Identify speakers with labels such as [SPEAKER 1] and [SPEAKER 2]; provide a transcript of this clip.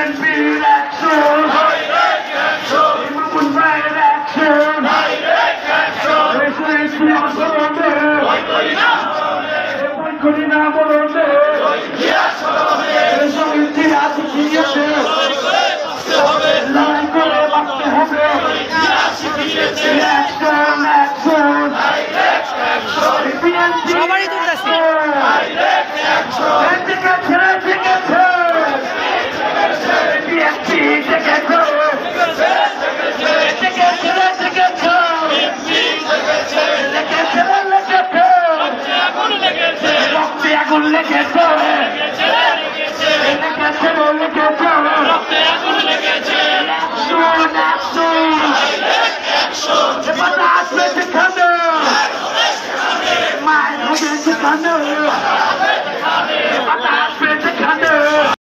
[SPEAKER 1] BNP'র action, ইমামুল ভাইয়ের action, রেশারেশি আন্দোলনে, বই করি না বলনে, এসব ইতিহাস শিখিয়েছে, লড়াই করে বাঁচতে হবে। অ্যাকশন অ্যাকশন,
[SPEAKER 2] সবারই তুলতেছি।
[SPEAKER 1] আগুন লেগেছে, মায়ের